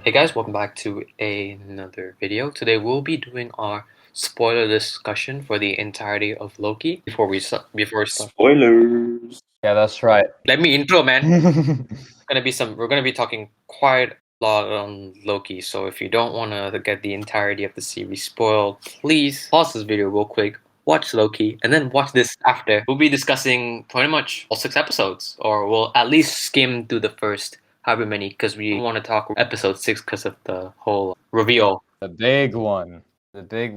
Hey guys, welcome back to another video. Today we'll be doing our spoiler discussion for the entirety of Loki. Before we start, Spoilers. Yeah, that's right. let me intro, man. Yeah, We're gonna be talking quite a lot on Loki. So if you don't want to get the entirety of the series spoiled, please pause this video real quick, watch Loki, and then watch this after. We'll be discussing pretty much all 6 episodes, or we'll at least skim through the first however many, because we want to talk episode 6 because of the whole reveal. the big one. The big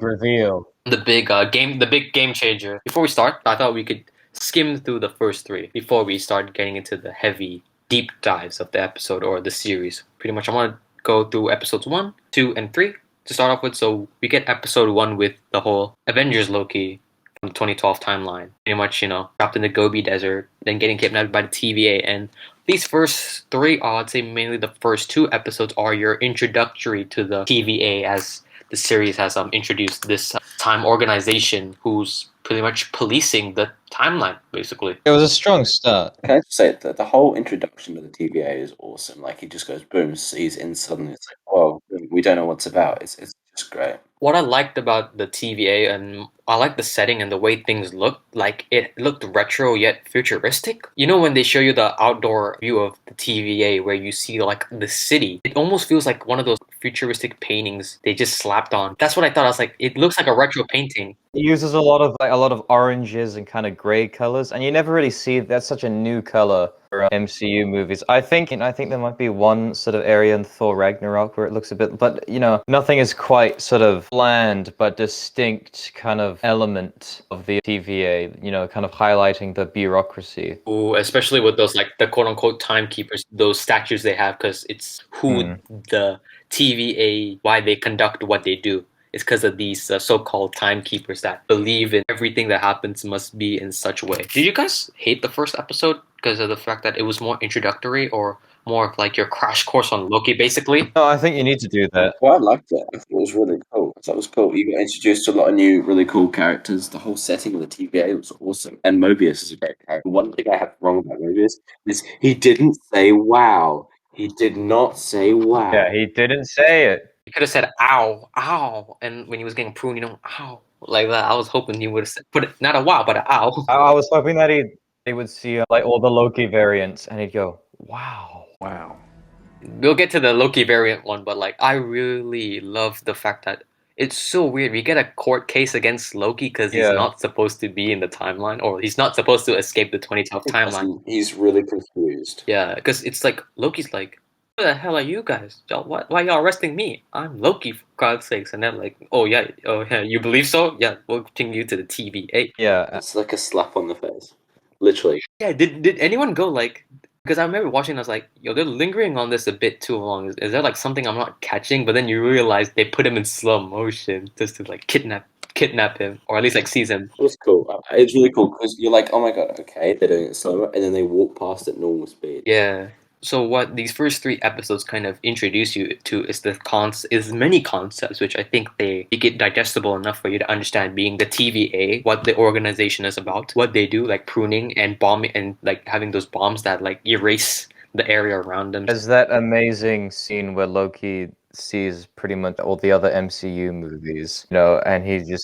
reveal. The big game changer. Before we start, I thought we could skim through the first three before we start getting into the heavy deep dives of the episode or the series. Pretty much, I want to go through episodes 1, 2, and 3 to start off with. So we get episode 1 with the whole Avengers Loki from the 2012 timeline. Pretty much, trapped in the Gobi Desert, then getting kidnapped by the TVA. And these first three, I'd say mainly the first 2 episodes, are your introductory to the TVA, as the series has introduced this time organization who's pretty much policing the timeline, basically. It was a strong start. Can I just say that the whole introduction to the TVA is awesome. Like he just goes boom, sees in suddenly. It's like, whoa, we don't know what's about. It's just great. What I liked about the TVA, and I like the setting and the way things looked, like it looked retro yet futuristic. You know, when they show you the outdoor view of the TVA where you see like the city, it almost feels like one of those futuristic paintings they just slapped on. That's what I thought. I was like, it looks like a retro painting. It uses a lot of oranges and kind of gray colors, and you never really see that's such a new color for MCU movies. I think there might be one sort of area in Thor Ragnarok where it looks a bit, but nothing is quite sort of bland but distinct kind of element of the TVA. Kind of highlighting the bureaucracy. Ooh, especially with those like the quote unquote timekeepers, those statues they have, because it's who the TVA, why they conduct what they do. It's because of these so-called timekeepers that believe in everything that happens must be in such a way. Did you guys hate the first episode because of the fact that it was more introductory, or more of like your crash course on Loki, basically? No, I think you need to do that. Well, I liked it. I thought it was really cool. I thought it was cool. You got introduced to a lot of new, really cool characters. The whole setting of the TVA was awesome. And Mobius is a great character. One thing I have wrong about Mobius is he didn't say wow. He did not say wow. Yeah, he didn't say it. He could have said "ow, ow," and when he was getting pruned, "ow," like that. I was hoping he would have said, put it not a wow, but a ow. I was hoping that he would see like all the Loki variants and he'd go, "Wow, Wow. We'll get to the Loki variant one, but like I really love the fact that it's so weird. We get a court case against Loki because he's Yeah. not supposed to be in the timeline, or he's not supposed to escape the 2012 timeline. He's really confused. Yeah, because it's like Loki's like, "Who the hell are you guys? Why y'all arresting me? I'm Loki, for God's sakes!" And they're like, oh yeah, you believe so? Yeah, we'll bring you to the TVA." Yeah." It's like a slap on the face. Literally. Yeah, did anyone go like? Because I remember watching, I was like, yo, they're lingering on this a bit too long. Is there like something I'm not catching? But then you realize they put him in slow motion just to like kidnap him, or at least like seize him. It was cool. It's really cool because you're like, oh my god, okay, they're doing it slower, and then they walk past at normal speed. Yeah. So what these first 3 episodes kind of introduce you to is many concepts which I think they make it digestible enough for you to understand, being the TVA, what the organization is about, what they do, like pruning and bombing, and like having those bombs that like erase the area around them. There's that amazing scene where Loki sees pretty much all the other MCU movies, and he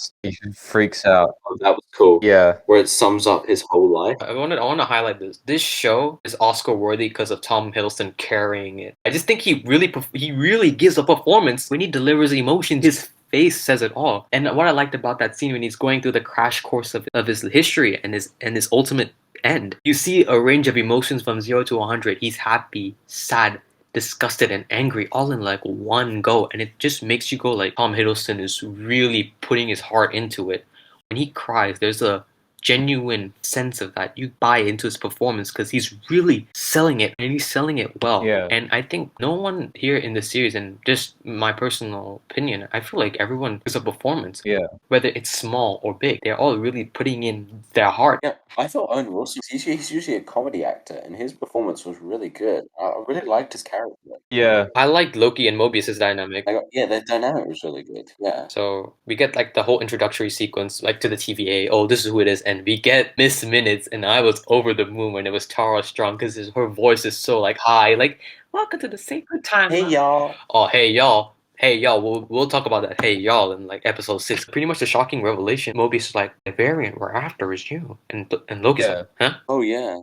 freaks out. Oh, that was cool. Yeah. Where it sums up his whole life. I want to highlight this. This show is Oscar worthy because of Tom Hiddleston carrying it. I just think he really gives a performance when he delivers emotion. His face says it all. And what I liked about that scene when he's going through the crash course of his history and his ultimate end, you see a range of emotions from 0 to 100. He's happy, sad, disgusted, and angry all in like one go, and it just makes you go like, Tom Hiddleston is really putting his heart into it. When he cries, there's a genuine sense of that. You buy into his performance because he's really selling it, and he's selling it well. Yeah. And I think no one here in the series, and just my personal opinion, I feel like everyone is a performance. Yeah. Whether it's small or big, they're all really putting in their heart. Yeah, I thought Owen Wilson, he's usually a comedy actor, and his performance was really good. I really liked his character. Yeah. I liked Loki and Mobius's dynamic. Their dynamic was really good. Yeah. So we get like the whole introductory sequence, like to the TVA. Oh, this is who it is, and then we get Miss Minutes, and I was over the moon when it was Tara Strong because her voice is so like high, like welcome to the sacred time. Hey y'all. Oh, hey y'all. Hey y'all, we'll talk about that. Hey y'all in like episode 6. Pretty much the shocking revelation. Mobius is like the variant we're after is you, and Loki's like, huh? Oh yeah.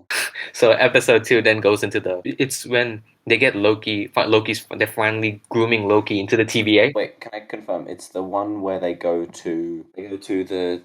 So episode 2 then goes into it's when they get they're finally grooming Loki into the TVA. Wait, can I confirm? It's the one where they go to the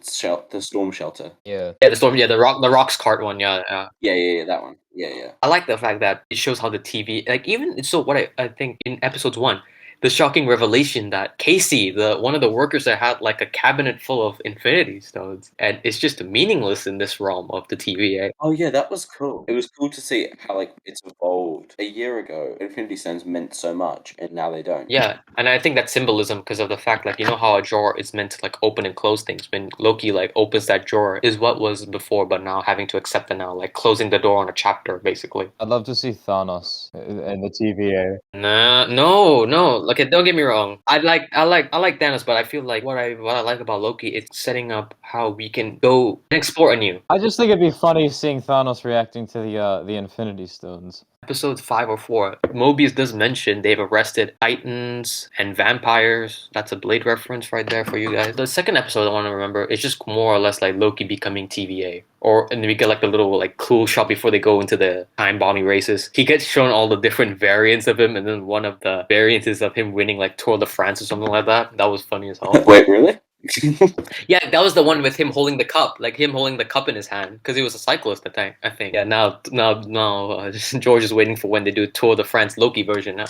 storm shelter. Yeah. Yeah, the rocks cart one. Yeah. Yeah, that one. Yeah. I like the fact that it shows how the TV, like even so, what I think in episodes 1, the shocking revelation that Casey, the one of the workers that had like a cabinet full of Infinity Stones, and it's just meaningless in this realm of the TVA. Oh yeah, that was cool. It was cool to see how like it's evolved. A year ago, Infinity Stones meant so much, and now they don't. Yeah, and I think that's symbolism because of the fact, like, you know how a drawer is meant to like open and close things. When Loki like opens that drawer, is what was before, but now having to accept it now, like closing the door on a chapter, basically. I'd love to see Thanos in the TVA. Nah, no. Okay, don't get me wrong. I like Thanos, but I feel like what I like about Loki is setting up how we can go and explore anew. I just think it'd be funny seeing Thanos reacting to the Infinity Stones. Episode 5 or 4, Mobius does mention they've arrested titans and vampires. That's a Blade reference right there for you guys. The second episode I want to remember is just more or less like Loki becoming TVA. And then we get like the little like cool shot before they go into the time bombing races. He gets shown all the different variants of him, and then one of the variants is of him winning like Tour de France or something like that. That was funny as hell. Wait, really? Yeah, that was the one with him holding the cup, like him holding the cup in his hand, because he was a cyclist. I think. Yeah, now, George is waiting for when they do Tour de France Loki version now.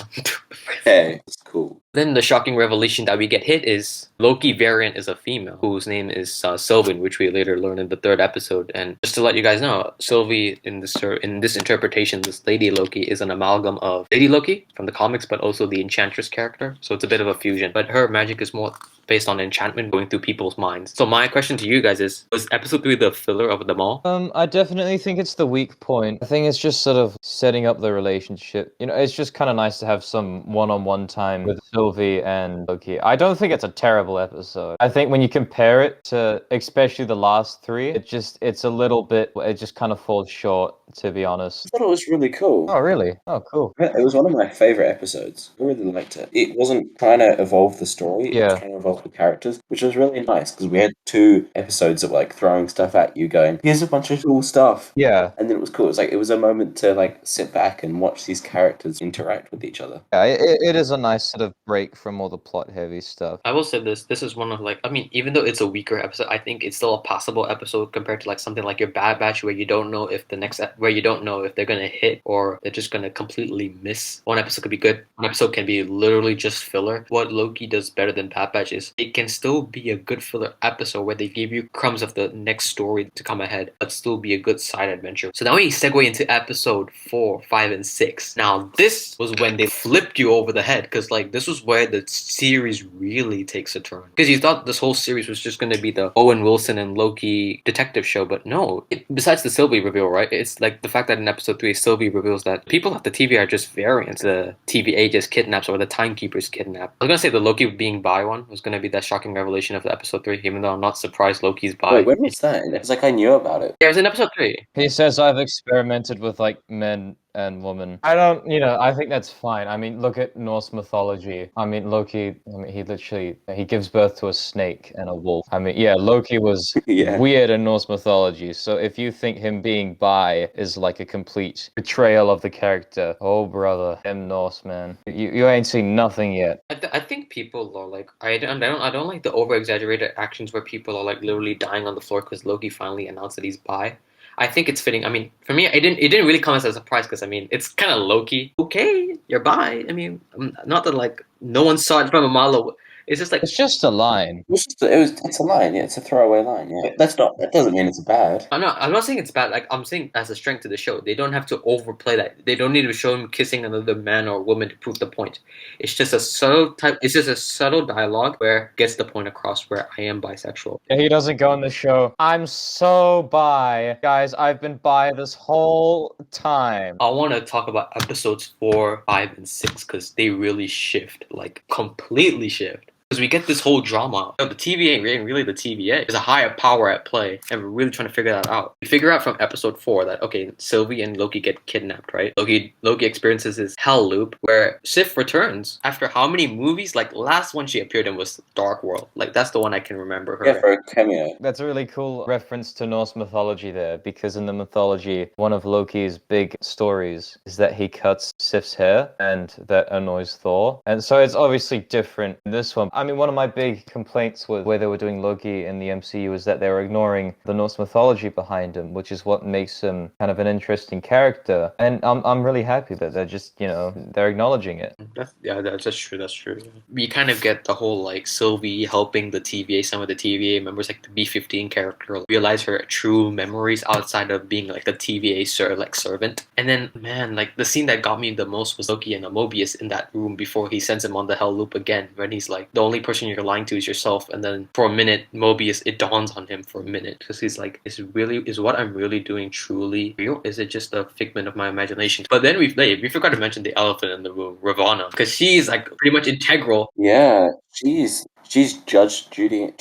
Hey, it's cool. Then the shocking revelation that we get hit is Loki variant is a female whose name is Sylvan, which we later learn in the 3rd episode. And just to let you guys know, Sylvie in this interpretation, this Lady Loki is an amalgam of Lady Loki from the comics, but also the Enchantress character. So it's a bit of a fusion. But her magic is more based on enchantment going through people's minds. So my question to you guys is: was episode 3 the filler of them all? I definitely think it's the weak point. I think it's just sort of setting up the relationship. You know, it's just kind of nice to have some one-on-one time with Sylvie and Loki. I don't think it's a terrible episode. I think when you compare it to especially the last 3, it just kind of falls short, to be honest. I thought it was really cool. Oh, really? Oh, cool. Yeah, it was one of my favorite episodes. I really liked it. It wasn't trying to evolve the story, it Yeah. was trying to evolve the characters, which was really nice because we had 2 episodes of like throwing stuff at you, going, here's a bunch of cool stuff. Yeah. And then it was cool. It was a moment to like sit back and watch these characters interact with each other. Yeah, it is a nice sort of break from all the plot-heavy stuff. I will say this is one of like, I mean, even though it's a weaker episode, I think it's still a passable episode compared to like something like your Bad Batch where you don't know if they're gonna hit or they're just gonna completely miss. One episode could be good, one episode can be literally just filler. What Loki does better than Bad Batch is it can still be a good filler episode where they give you crumbs of the next story to come ahead, but still be a good side adventure. So now we segue into episode 4, 5, and 6. Now this was when they flipped you over the head because like this was where the series really takes a turn. Because you thought this whole series was just going to be the Owen Wilson and Loki detective show, but no. Besides the Sylvie reveal, right? It's like the fact that in episode 3, Sylvie reveals that people at the TVA are just variants. The TVA just kidnaps or the timekeepers kidnap. I was going to say the Loki being bi one was going to be that shocking revelation of the episode 3, even though I'm not surprised Loki's bi. Wait, when was that? It's like I knew about it. Yeah, it was in episode 3. He says I've experimented with like men and women. I think that's fine. I mean, look at Norse mythology. I mean, Loki, he gives birth to a snake and a wolf. I mean, yeah, Loki was Yeah. weird in Norse mythology. So if you think him being bi is like a complete betrayal of the character, oh brother, them Norse, man. You ain't seen nothing yet. I think people are like I don't like the over exaggerated actions where people are like literally dying on the floor because Loki finally announced that he's bi. I think it's fitting. I mean, for me, it didn't really come as a surprise because I mean, it's kind of Loki. Okay, you're bi. I mean, not that like no one saw it from a mile away. It's just like It's just a line. It's a line, yeah. It's a throwaway line, yeah. That doesn't mean it's bad. I'm not saying it's bad. Like I'm saying as a strength to the show. They don't have to overplay that. They don't need to show him kissing another man or woman to prove the point. It's just a subtle dialogue where it gets the point across where I am bisexual. Yeah, he doesn't go on the show. I'm so bi. Guys, I've been bi this whole time. I want to talk about episodes 4, 5, and 6 because they really shift, like completely shift. Because we get this whole drama. The TVA ain't really the TVA. There's a higher power at play, and we're really trying to figure that out. We figure out from episode 4 that, okay, Sylvie and Loki get kidnapped, right? Loki experiences this hell loop where Sif returns after how many movies? Like, last one she appeared in was Dark World. Like, that's the one I can remember her. Yeah, for a cameo. That's a really cool reference to Norse mythology there, because in the mythology, one of Loki's big stories is that he cuts Sif's hair, and that annoys Thor. And so it's obviously different in this one. I mean, one of my big complaints with the way they were doing Loki in the MCU is that they were ignoring the Norse mythology behind him, which is what makes him kind of an interesting character. And I'm really happy that they're just, they're acknowledging it. That's true. That's true. We kind of get the whole like Sylvie helping the TVA, some of the TVA members, like the B-15 character, realize her true memories outside of being like the TVA servant. And then, man, like the scene that got me the most was Loki and Mobius in that room before he sends him on the hell loop again, when he's like, the only person you're lying to is yourself. And then for a minute, Mobius, it dawns on him for a minute, because he's like, is what I'm really doing truly real? Is it just a figment of my imagination? But then we forgot to mention the elephant in the room, Ravonna, because she's like pretty much integral. Yeah, she's Judge Judy,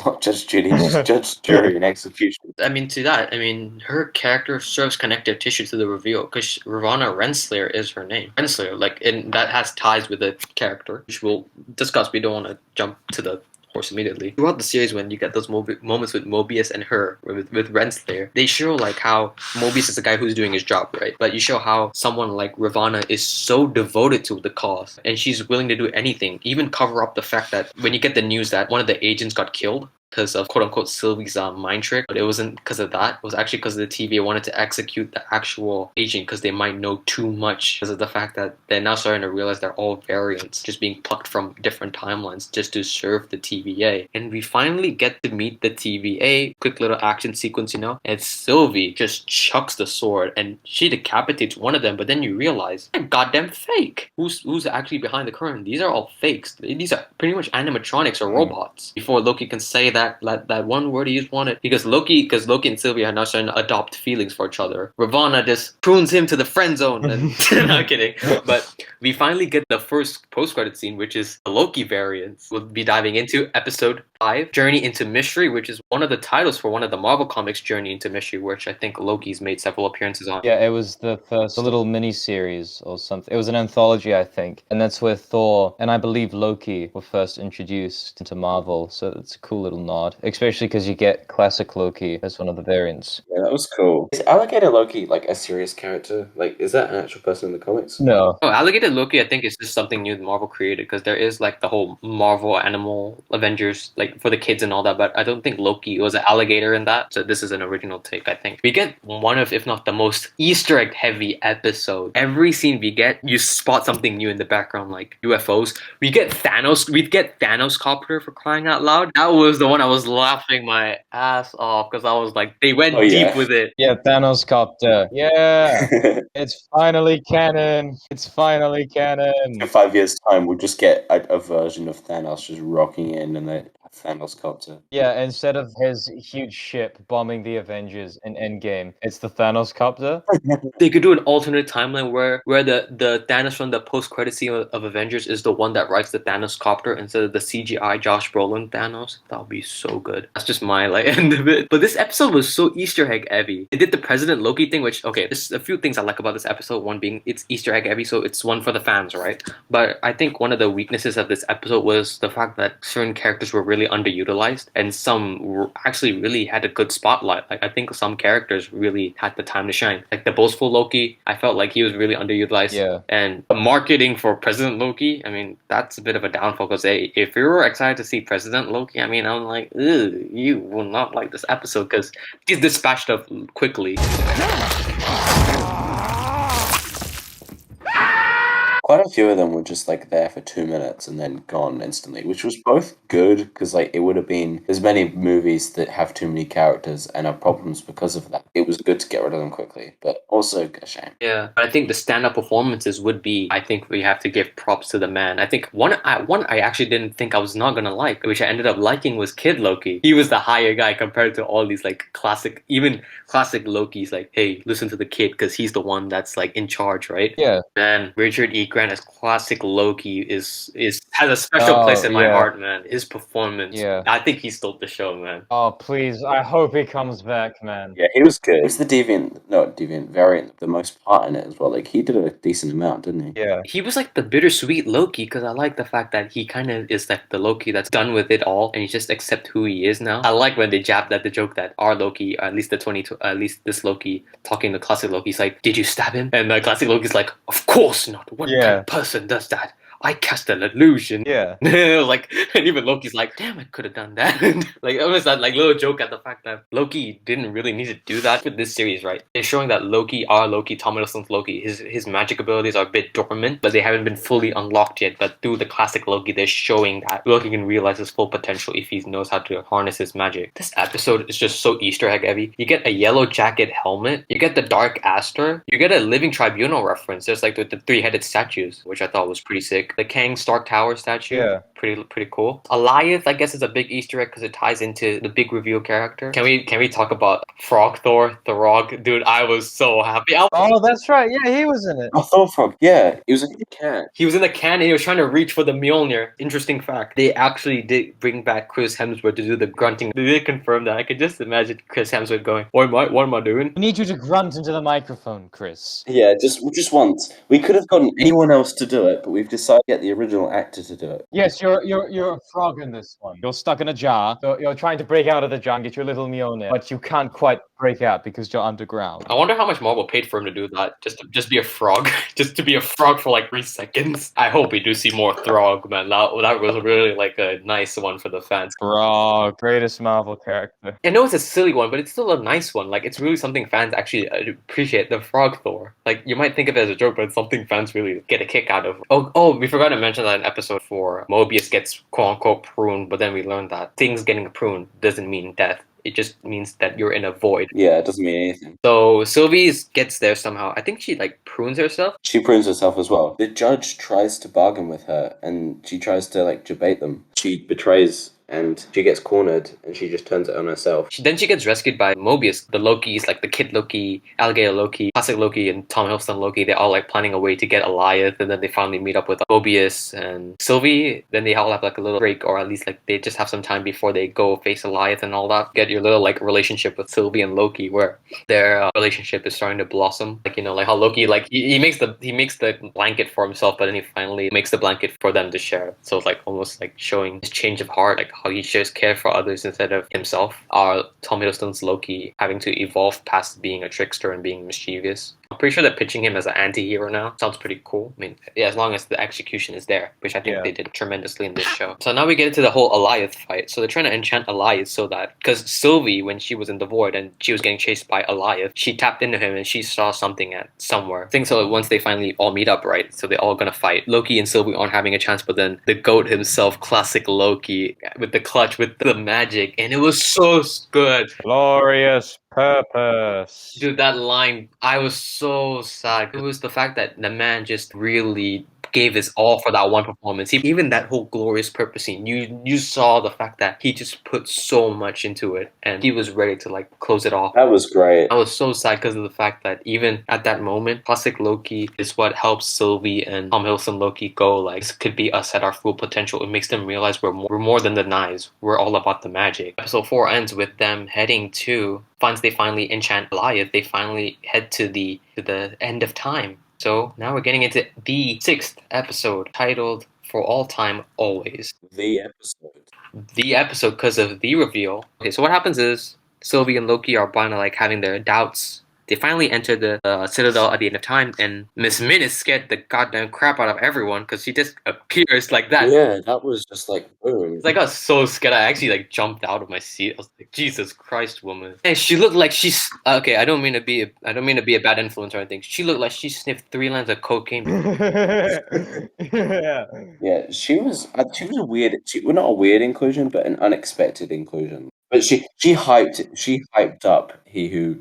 not Judge Judy, she's Judge, Jury, and Execution. I mean, her character serves connective tissue to the reveal, because Ravonna Renslayer is her name. Renslayer, like, and that has ties with the character, which we'll discuss. We don't want to jump to the horse immediately. Throughout the series, when you get those moments with Mobius and her, with Renslayer, they show like how Mobius is the guy who's doing his job, right? But you show how someone like Ravonna is so devoted to the cause, and she's willing to do anything, even cover up the fact that when you get the news that one of the agents got killed because of quote-unquote Sylvie's mind trick, but it wasn't because of that. It was actually because the TVA wanted to execute the actual agent, because they might know too much, because of the fact that they're now starting to realize they're all variants just being plucked from different timelines just to serve the TVA. And we finally get to meet the TVA. Quick little action sequence, and Sylvie just chucks the sword and she decapitates one of them, but then you realize they're goddamn fake. Who's actually behind the curtain? These are all fakes. These are pretty much animatronics or robots. Before Loki can say that one word he just wanted, because Loki and Sylvia are now starting to adopt feelings for each other. Ravonna just prunes him to the friend zone. And not kidding, but we finally get the first post-credit scene, which is the Loki variants. We'll be diving into episode 5, Journey into Mystery, which is one of the titles for one of the Marvel comics, Journey into Mystery, which I think Loki's made several appearances on. Yeah, it was the first little mini-series or something. It was an anthology, I think. And that's where Thor and I believe Loki were first introduced into Marvel. So it's a cool little nod, especially because you get classic Loki as one of the variants. Yeah, that was cool. Is Alligator Loki like a serious character? Like, is that an actual person in the comics? No. Oh, Alligator Loki, I think, is just something new that Marvel created, because there is like the whole Marvel Animal Avengers, like for the kids and all that, but I don't think Loki was an alligator in that. So this is an original take, I think. We get one of, if not the most Easter egg heavy episode. Every scene we get, you spot something new in the background, like UFOs. We get Thanos copter, for crying out loud. That was the one I was laughing my ass off, because I was like, they went deep with it. Yeah, Thanos copter. Yeah. It's finally canon. It's finally canon. In 5 years' time, we'll just get a version of Thanos just rocking in and a Thanos copter. Yeah, instead of his huge ship bombing the Avengers in Endgame, it's the Thanos copter. They could do an alternate timeline where the Thanos from the post-credit scene of Avengers is the one that rides the Thanos copter instead of the CGI Josh Brolin Thanos. That would be so good. That's just my end of it. But this episode was so Easter egg heavy. They did the President Loki thing, which, okay, there's a few things I like about this episode. One being it's Easter egg heavy, so it's one for the fans, right? But I think one of the weaknesses of this episode was the fact that certain characters were really underutilized, and some were actually really had a good spotlight. Like, I think some characters really had the time to shine. Like the boastful Loki, I felt like he was really underutilized. Yeah. And the marketing for President Loki, I mean, that's a bit of a downfall, because if you were excited to see President Loki, I mean, I'm like, you will not like this episode, because he's dispatched up quickly. Quite a few of them were just like there for 2 minutes and then gone instantly, which was both good, because like it would have been, there's many movies that have too many characters and have problems because of that. It was good to get rid of them quickly, but also a shame. Yeah, but I think the stand-up performances would be, I think we have to give props to the man. I think one I actually didn't think I was not gonna like, which I ended up liking, was Kid Loki. He was the higher guy compared to all these like classic Lokis, like, hey, listen to the kid because he's the one that's like in charge, right? Yeah. And Richard E. Grant as classic Loki is has a special place in my yeah. heart, man. His performance, Yeah. I think he stole the show, man. Oh, please. I hope he comes back, man. Yeah, he was good. He's the deviant, not deviant, variant, the most part in it as well. Like he did a decent amount, didn't he? Yeah. He was like the bittersweet Loki because I like the fact that he kind of is like the Loki that's done with it all and he just accept who he is now. I like when they jabbed at the joke that our Loki, at least at least this Loki, talking to classic Loki's like, "Did you stab him?" And the classic Loki's like, "Of course not. What kind Yeah. of person does that? I cast an illusion." Yeah. Like, and even Loki's like, "Damn, I could have done that." Like, it was that like little joke at the fact that Loki didn't really need to do that with this series, right? They're showing that Loki, our Loki, Tom Hiddleston's Loki, his magic abilities are a bit dormant, but they haven't been fully unlocked yet. But through the classic Loki, they're showing that Loki can realize his full potential if he knows how to harness his magic. This episode is just so Easter egg heavy. You get a yellow jacket helmet, you get the Dark Aster, you get a Living Tribunal reference. There's like the three-headed statues, which I thought was pretty sick. The Kang Stark Tower statue. Yeah. Pretty cool. Alioth, I guess, is a big Easter egg because it ties into the big reveal character. Can we talk about Frog Thor, Throg? Dude, I was so happy. Oh, that's right. Yeah, he was in it. Oh, Thorfrog, yeah, he was a good cat. He was in the can and he was trying to reach for the Mjolnir. Interesting fact. They actually did bring back Chris Hemsworth to do the grunting. They did confirm that. I could just imagine Chris Hemsworth going, what am I doing? We need you to grunt into the microphone, Chris. Yeah, just once. We could have gotten anyone else to do it, but we've decided to get the original actor to do it. Yes, you're a frog in this one. You're stuck in a jar. So you're trying to break out of the jar and get your little Mjolnir, but you can't quite break out because you're underground. I wonder how much Marvel paid for him to do that. Just be a frog. Just to be a frog for like 3 seconds. I hope we do see more Throg, man. That was really like a nice one for the fans. Frog, greatest Marvel character. I know it's a silly one, but it's still a nice one. Like it's really something fans actually appreciate. The Frog Thor. Like you might think of it as a joke, but it's something fans really get a kick out of. Oh, we forgot to mention that in episode 4, Mobius gets quote unquote pruned, but then we learned that things getting pruned doesn't mean death. It just means that you're in a void. Yeah, it doesn't mean anything. So Sylvie gets there somehow. I think she like prunes herself. She prunes herself as well. The judge tries to bargain with her, and she tries to like debate them. She betrays, and she gets cornered, and she just turns it on herself. Then she gets rescued by Mobius. The Lokis, like the Kid Loki, Alligator Loki, Classic Loki, and Tom Hiddleston Loki, they're all like planning a way to get Alioth, and then they finally meet up with Mobius and Sylvie. Then they all have like a little break, or at least like they just have some time before they go face Alioth and all that. Get your little like relationship with Sylvie and Loki, where their relationship is starting to blossom. Like like how Loki like he makes the blanket for himself, but then he finally makes the blanket for them to share. So it's like almost like showing his change of heart, like how he shares care for others instead of himself. Our Tom Hiddleston's Loki having to evolve past being a trickster and being mischievous. I'm pretty sure they're pitching him as an anti-hero now. Sounds pretty cool. I mean, yeah, as long as the execution is there, which I think they did tremendously in this show. So now we get into the whole Alioth fight. So they're trying to enchant Alioth so that, because Sylvie, when she was in the void and she was getting chased by Alioth, she tapped into him and she saw something at somewhere. I think so once they finally all meet up, right? So they're all gonna fight. Loki and Sylvie aren't having a chance, but then the GOAT himself, classic Loki, with the clutch, with the magic, and it was so good. Glorious purpose. Dude, that line, I was so sad. It was the fact that the man just really gave his all for that one performance. Even that whole glorious purpose scene, you saw the fact that he just put so much into it and he was ready to like close it off. That was great. I was so sad because of the fact that even at that moment, classic Loki is what helps Sylvie and Tom Hiddleston Loki go like, this could be us at our full potential. It makes them realize we're more than the knives. We're all about the magic. Episode 4 ends with them heading to, once they finally enchant Alioth, they finally head to the end of time. So now we're getting into the 6th episode, titled For All Time Always. The episode. The episode because of the reveal. Okay, so what happens is Sylvie and Loki are kind of like having their doubts. They finally enter the Citadel at the end of time, and Miss Minutes scared the goddamn crap out of everyone because she just appears like that. Yeah, that was just like boom. It's like I got so scared I actually like jumped out of my seat. I was like, Jesus Christ, woman! And she looked like she's okay. I don't mean to be a bad influence or anything. She looked like she sniffed 3 lines of cocaine. Yeah, she was a weird. Well, not a weird inclusion, but an unexpected inclusion. But she hyped up he who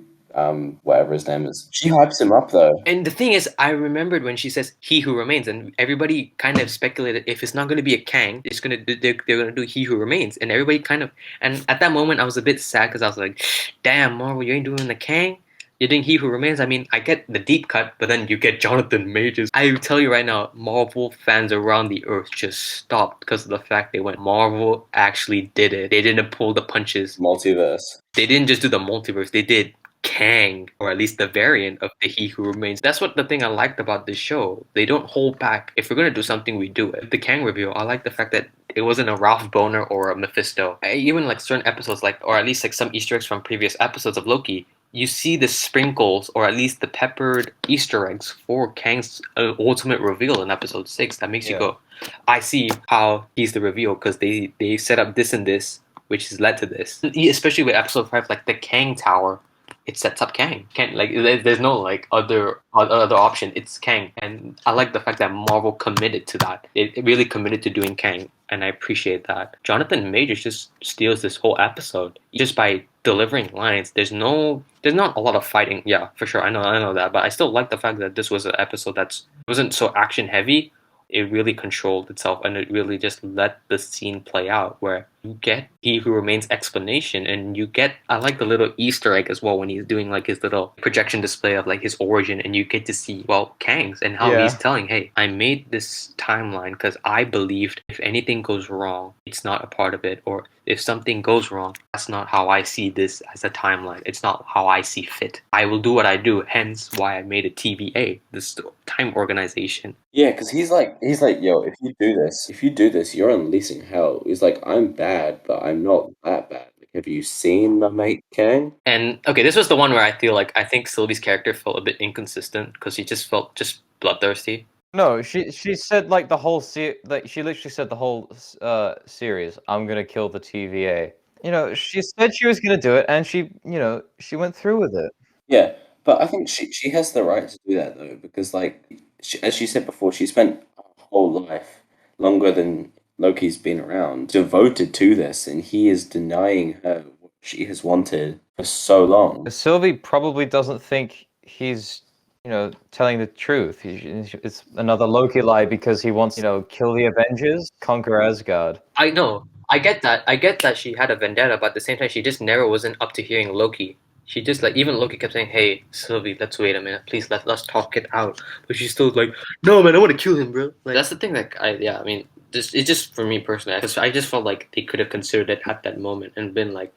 whatever his name is. She hypes him up though. And the thing is, I remembered when she says "He Who Remains," and everybody kind of speculated if it's not going to be a Kang, they're going to do "He Who Remains," and everybody kind of. And at that moment, I was a bit sad because I was like, "Damn, Marvel, you ain't doing the Kang." You think He Who Remains? I mean, I get the deep cut, but then you get Jonathan Majors. I tell you right now, Marvel fans around the earth just stopped because of the fact they went, Marvel actually did it. They didn't pull the punches. Multiverse. They didn't just do the multiverse, they did Kang, or at least the variant of the He Who Remains. That's what the thing I liked about this show. They don't hold back. If we're gonna do something, we do it. The Kang reveal, I like the fact that it wasn't a Ralph Boner or a Mephisto. Even like certain episodes, like or at least like some Easter eggs from previous episodes of Loki, you see the sprinkles or at least the peppered Easter eggs for Kang's ultimate reveal in episode 6. That makes you Yeah. go, I see how he's the reveal because they set up this and this, which has led to this. Especially with episode 5, like the Kang Tower, it sets up Kang. Can't like there's no like other option. It's Kang, and I like the fact that Marvel committed to that. It really committed to doing Kang, and I appreciate that. Jonathan Majors just steals this whole episode just by delivering lines. There's not a lot of fighting. Yeah, for sure. I know that, but I still like the fact that this was an episode that wasn't so action heavy. It really controlled itself and it really just let the scene play out where you get He Who Remains explanation and you get, I like the little Easter egg as well when he's doing like his little projection display of like his origin and you get to see, well, Kang's and how he's telling, hey, I made this timeline because I believed if anything goes wrong, it's not a part of it, or if something goes wrong, that's not how I see this as a timeline. It's not how I see fit. I will do what I do, hence why I made a TVA, this time organization. Yeah, because he's like, yo, if you do this, you're unleashing hell. He's like, I'm bad, but I'm not that bad. Like, have you seen my mate Kang? And okay, this was the one where I think Sylvie's character felt a bit inconsistent because she just felt just bloodthirsty. No, she said like the whole like she literally said the whole series, I'm gonna kill the TVA. You know, she said she was gonna do it, and she went through with it. Yeah, but I think she has the right to do that though, because like as she said before, she spent her whole life longer than Loki's been around devoted to this, and he is denying her what she has wanted for so long. Sylvie probably doesn't think he's, telling the truth. It's another Loki lie because he wants, kill the Avengers, conquer Asgard. I know. I get that. I get that she had a vendetta, but at the same time, she just never wasn't up to hearing Loki. She just like even Loki kept saying, "Hey, Sylvie, let's wait a minute, please. Let's talk it out." But she's still like, "No, man, I want to kill him, bro." Like that's the thing. Like I mean, just for me personally, I just felt like they could have considered it at that moment and been like,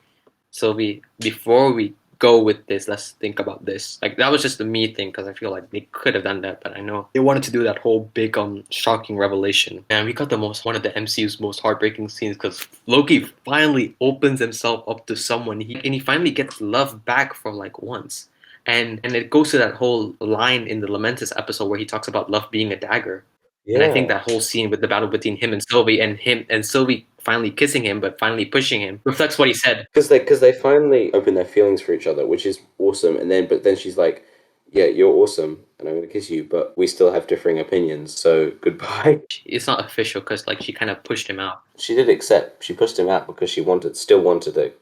Sylvie, before we go with this, let's think about this. Like that was just the me thing because I feel like they could have done that, but I know they wanted to do that whole big shocking revelation. And we got one of the MCU's most heartbreaking scenes because Loki finally opens himself up to someone. He finally gets love back for like once. And it goes to that whole line in the Lamentus episode where he talks about love being a dagger. And I think that whole scene with the battle between him and Sylvie and Sylvie finally kissing him but finally pushing him reflects what he said. Because they finally open their feelings for each other, which is awesome. And then she's like, "Yeah, you're awesome, and I'm gonna kiss you, but we still have differing opinions. So goodbye." It's not official because like she kind of pushed him out. She did accept. She pushed him out because she still wanted to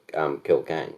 kill Kang.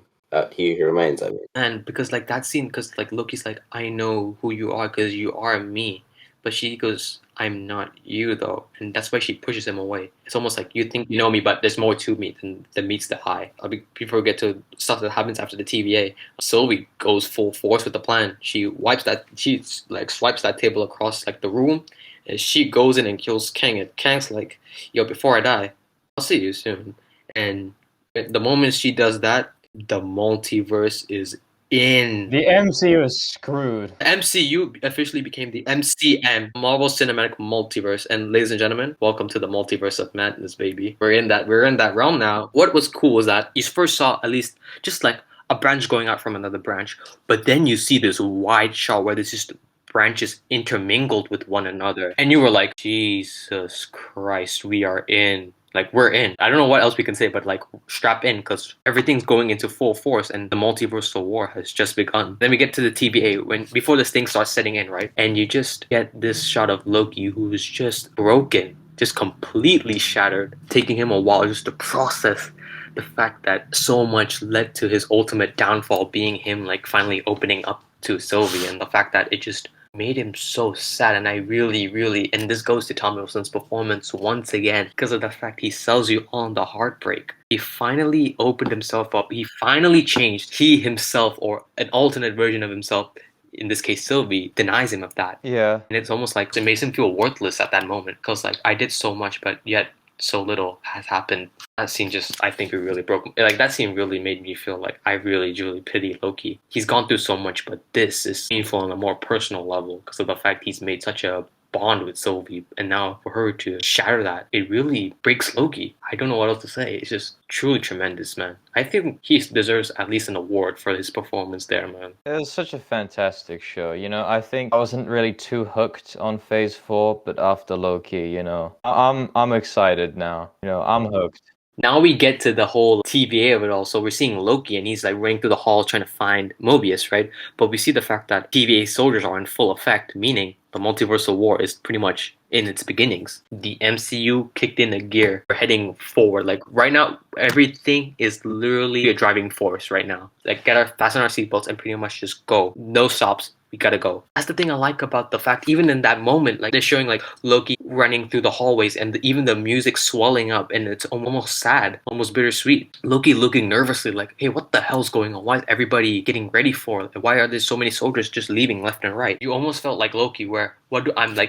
He Who Remains. I mean, And because like that scene, because like Loki's like, I know who you are because you are me, but she goes, I'm not you though, and that's why she pushes him away. It's almost like you think you know me, but there's more to me than meets the eye. Before we get to stuff that happens after the TVA, Sylvie goes full force with the plan. She like swipes that table across like the room, and she goes in and kills Kang. And Kang's like, yo, before I die, I'll see you soon. And the moment she does that, the multiverse is in. The MCU is screwed. The MCU officially became the MCM, Marvel Cinematic Multiverse. And ladies and gentlemen, welcome to the multiverse of madness, baby. We're in that realm now. What was cool was that you first saw at least just like a branch going out from another branch, but then you see this wide shot where there's just branches intermingled with one another, and you were like, Jesus Christ, we are in. Like, we're in. I don't know what else we can say, but like, strap in because everything's going into full force and the multiversal war has just begun. Then we get to the TVA before this thing starts setting in, right? And you just get this shot of Loki who is just broken, just completely shattered, taking him a while just to process the fact that so much led to his ultimate downfall being him like finally opening up to Sylvie, and the fact that it just made him so sad. And I really, and this goes to Tom Wilson's performance once again because of the fact he sells you on the heartbreak. He finally opened himself up. He finally changed. He himself, or an alternate version of himself, in this case Sylvie, denies him of that. Yeah. And it's almost like it makes him feel worthless at that moment because like I did so much, but yet so little has happened. That scene just, I think it really broke me. Like that scene really made me feel like I really pity Loki. He's gone through so much, but this is painful on a more personal level because of the fact he's made such a bond with Sylvie, and now for her to shatter that, it really breaks Loki. I don't know what else to say. It's just truly tremendous, man. I think he deserves at least an award for his performance there, man. It was such a fantastic show. I think I wasn't really too hooked on Phase 4, but after Loki, I'm excited now. I'm hooked. Now we get to the whole TVA of it all. So we're seeing Loki and he's like running through the hall trying to find Mobius, right? But we see the fact that TVA soldiers are in full effect, meaning the multiversal war is pretty much in its beginnings. The MCU kicked in a gear. We're heading forward. Like right now, everything is literally a driving force right now. Like fasten our seatbelts and pretty much just go. No stops. We gotta go. That's the thing I like about the fact, even in that moment, like they're showing like Loki running through the hallways and even the music swelling up and it's almost sad, almost bittersweet. Loki looking nervously like, hey, what the hell's going on? Why is everybody getting ready for it? Why are there so many soldiers just leaving left and right? You almost felt like Loki where,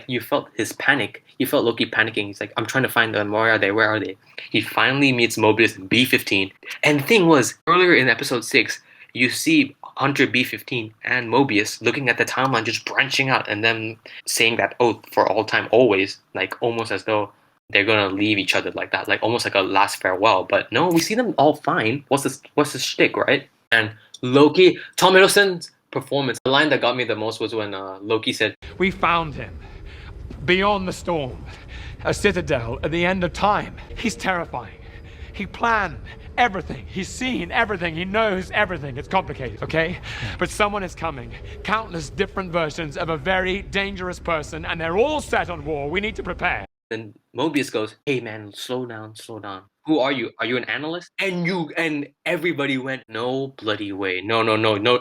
you felt his panic. You felt Loki panicking. He's like, I'm trying to find them. Where are they? Where are they? He finally meets Mobius in B-15. And the thing was, earlier in episode 6, you see Hunter B-15 and Mobius looking at the timeline just branching out and then saying that oath for all time always, like almost as though they're gonna leave each other like that, like almost like a last farewell. But no, we see them all fine. What's the shtick, right? And Loki, Tom Hiddleston's performance, the line that got me the most was when Loki said, "We found him beyond the storm, a citadel at the end of time. He's terrifying. He planned everything. He's seen everything. He knows everything. It's complicated, okay? But someone is coming. Countless different versions of a very dangerous person, and they're all set on war. We need to prepare." Then Mobius goes, hey man, slow down, slow down. Who are you? Are you an analyst? And everybody went, no bloody way. No.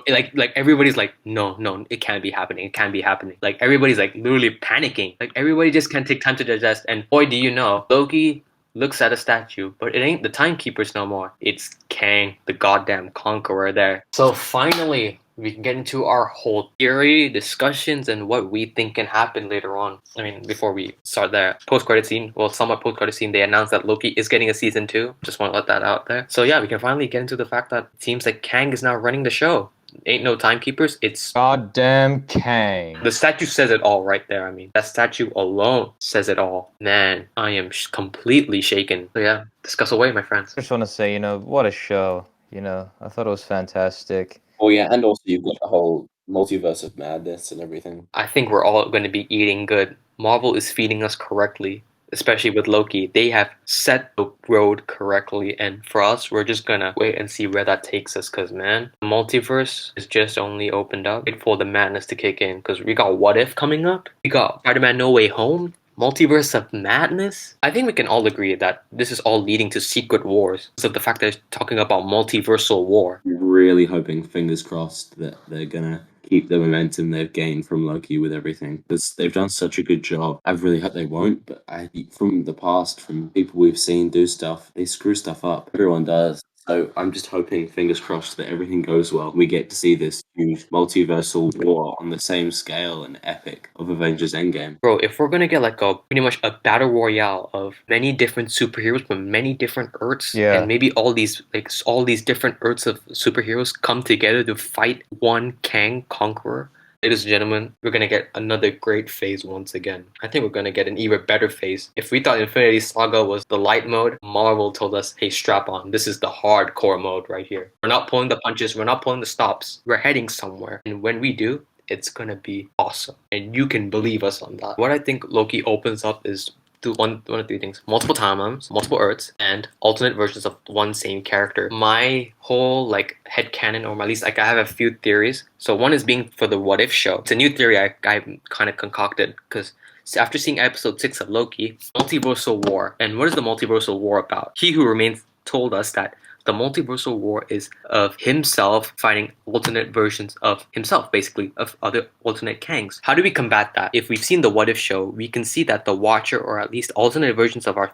Like everybody's like, no, it can't be happening. It can't be happening. Like everybody's like literally panicking. Like everybody just can't take time to digest. And boy, do you know, Loki looks at a statue, but it ain't the timekeepers no more. It's Kang, the goddamn conqueror there. So finally, we can get into our whole theory, discussions, and what we think can happen later on. I mean, before we start there, post-credit scene, somewhat post-credit scene, they announced that Loki is getting a season 2. Just want to let that out there. So yeah, we can finally get into the fact that it seems like Kang is now running the show. Ain't no timekeepers, it's Goddamn Kang. the statue says it all right there. I mean, that statue alone says it all. Man, I am completely shaken. So yeah, discuss away, my friends. I just want to say, what a show. I thought it was fantastic. Oh yeah, and also you've got the whole multiverse of madness and everything. I think we're all going to be eating good. Marvel is feeding us correctly, especially with Loki. They have set the road correctly, and for us, we're just gonna wait and see where that takes us, because man, the multiverse is just only opened up. Wait for the madness to kick in, because we got What If coming up, we got Spider-Man No Way Home, multiverse of madness. I think we can all agree that this is all leading to secret wars. So the fact that they're talking about multiversal war. I'm really hoping, fingers crossed, that they're gonna keep the momentum they've gained from Loki with everything, because they've done such a good job. I really hope they won't, but from the past, from people we've seen do stuff, they screw stuff up. Everyone does. So I'm just hoping, fingers crossed, that everything goes well. We get to see this huge multiversal war on the same scale and epic of Avengers Endgame. Bro, if we're gonna get like pretty much a battle royale of many different superheroes from many different Earths, Yeah. and maybe all these different Earths of superheroes come together to fight one Kang conqueror. Ladies and gentlemen, we're gonna get another great phase once again. I think we're gonna get an even better phase. If we thought Infinity Saga was the light mode, Marvel told us, hey, strap on. This is the hardcore mode right here. We're not pulling the punches, we're not pulling the stops. We're heading somewhere. And when we do, it's gonna be awesome. And you can believe us on that. What I think Loki opens up is one of three things: multiple timelines, multiple Earths, and alternate versions of one same character. My whole headcanon, or at least I have a few theories. So one is being for the What If show. It's a new theory I kind of concocted because after seeing episode 6 of Loki, multiversal war. And what is the multiversal war about? He Who Remains told us that The multiversal war is of himself fighting alternate versions of himself, basically, of other alternate Kangs. How do we combat that? If we've seen the What If show, we can see that the Watcher, or at least alternate versions of our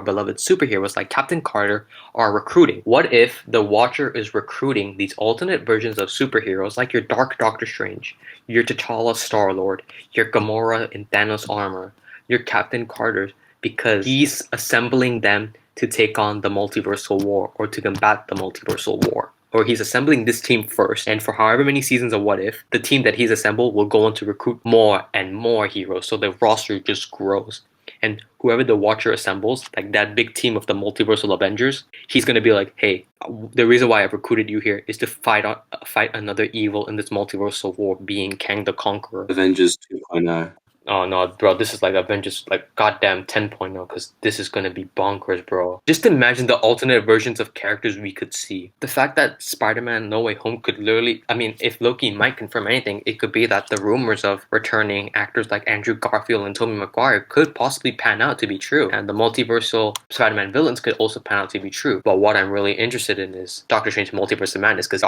beloved superheroes like Captain Carter, are recruiting. What if the Watcher is recruiting these alternate versions of superheroes like your Dark Doctor Strange, your T'Challa Star-Lord, your Gamora in Thanos armor, your Captain Carter, because he's assembling them to take on the multiversal war or to combat the multiversal war. Or he's assembling this team first, and for however many seasons of What If, the team that he's assembled will go on to recruit more and more heroes, so the roster just grows. And whoever the Watcher assembles, like that big team of the multiversal Avengers, he's gonna be like, hey, the reason why I've recruited you here is to fight another evil in this multiversal war, being Kang the Conqueror. Avengers 2.0. Oh no, bro, this is like Avengers, like goddamn 10.0, because this is gonna be bonkers, bro. Just imagine the alternate versions of characters we could see. The fact that Spider-Man No Way Home could literally, I mean, if Loki might confirm anything, it could be that the rumors of returning actors like Andrew Garfield and Tobey Maguire could possibly pan out to be true. And the multiversal Spider-Man villains could also pan out to be true. But what I'm really interested in is Doctor Strange Multiverse of Madness, because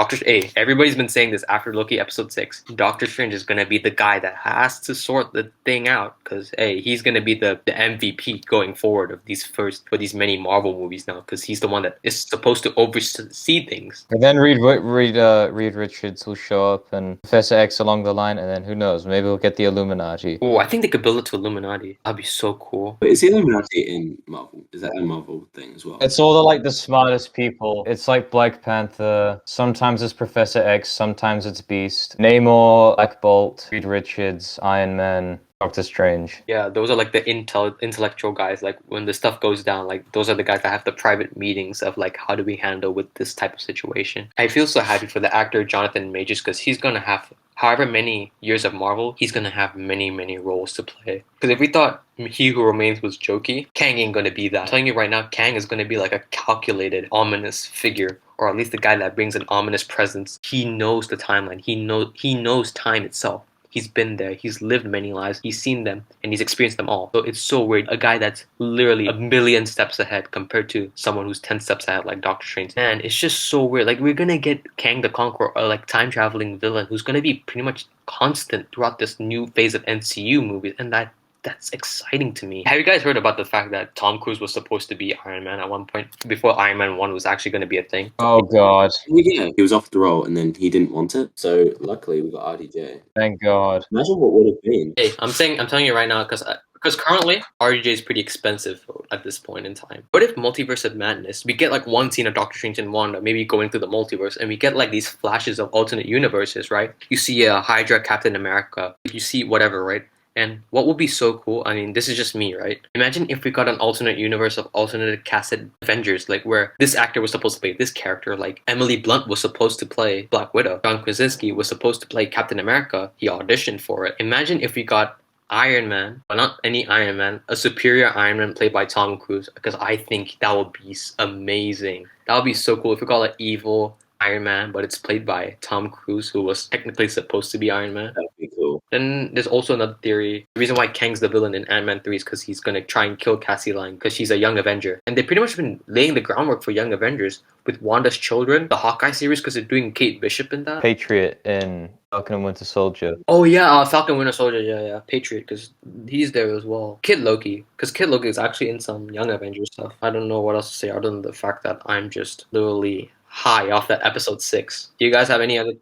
everybody's been saying this after Loki episode 6. Doctor Strange is gonna be the guy that has to sort the thing out, because he's gonna be the MVP going forward of these many Marvel movies now, because he's the one that is supposed to oversee things. And then Reed Richards will show up and Professor X along the line, and then who knows? Maybe we'll get the Illuminati. Oh, I think they could build it to Illuminati. That'd be so cool. But is the Illuminati in Marvel? Is that a Marvel thing as well? It's all the smartest people. It's like Black Panther. Sometimes it's Professor X. Sometimes it's Beast. Namor, Black Bolt, Reed Richards, Iron Man, Doctor Strange. Yeah, those are like the intellectual guys. Like when the stuff goes down, like those are the guys that have the private meetings of like, how do we handle with this type of situation. I feel so happy for the actor Jonathan Majors, because he's gonna have however many years of Marvel, he's gonna have many roles to play. Because if we thought He Who Remains was jokey, Kang ain't gonna be that. I'm telling you right now, Kang is gonna be like a calculated, ominous figure, or at least the guy that brings an ominous presence. He knows the timeline. He knows time itself. He's been there. He's lived many lives. He's seen them, and he's experienced them all. So it's so weird. A guy that's literally a million steps ahead compared to someone who's 10 steps ahead, like Doctor Strange. Man, it's just so weird. Like, we're gonna get Kang the Conqueror, a like time-traveling villain who's gonna be pretty much constant throughout this new phase of MCU movies, and that's exciting to me. Have you guys heard about the fact that Tom Cruise was supposed to be Iron Man at one point, before Iron Man 1 was actually going to be a thing? Oh God! Yeah, he was off the role and then he didn't want it. So luckily we got RDJ. Thank God. Imagine what would have been. Hey, I'm telling you right now, because currently RDJ is pretty expensive at this point in time. What if Multiverse of Madness, we get like one scene of Doctor Strange and Wanda maybe going through the multiverse, and we get like these flashes of alternate universes, right? You see Hydra, Captain America, you see whatever, right? And what would be so cool, I mean, this is just me, right? Imagine if we got an alternate universe of alternate casted Avengers, like where this actor was supposed to play this character, like Emily Blunt was supposed to play Black Widow, John Krasinski was supposed to play Captain America, he auditioned for it. Imagine if we got Iron Man, but not any Iron Man, a superior Iron Man played by Tom Cruise, because I think that would be amazing. That would be so cool if we got an evil Iron Man, but it's played by Tom Cruise, who was technically supposed to be Iron Man. That would be cool. Then there's also another theory. The reason why Kang's the villain in Ant-Man 3 is because he's going to try and kill Cassie Lang, because she's a young Avenger. And they've pretty much been laying the groundwork for young Avengers with Wanda's Children, the Hawkeye series, because they're doing Kate Bishop in that. Patriot in Falcon and Winter Soldier. Oh yeah, Falcon Winter Soldier, yeah. Patriot, because he's there as well. Kid Loki, because Kid Loki is actually in some young Avengers stuff. I don't know what else to say other than the fact that I'm just literally high off that episode 6. Do you guys have any other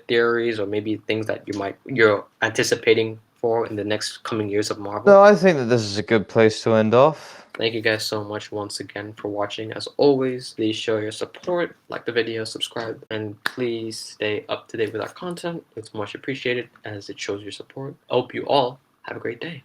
theories, or maybe things that you're anticipating for in the next coming years of Marvel? No, I think that this is a good place to end off. Thank you guys so much once again for watching. As always, please show your support, like the video, subscribe, and please stay up to date with our content. It's much appreciated as it shows your support. I hope you all have a great day.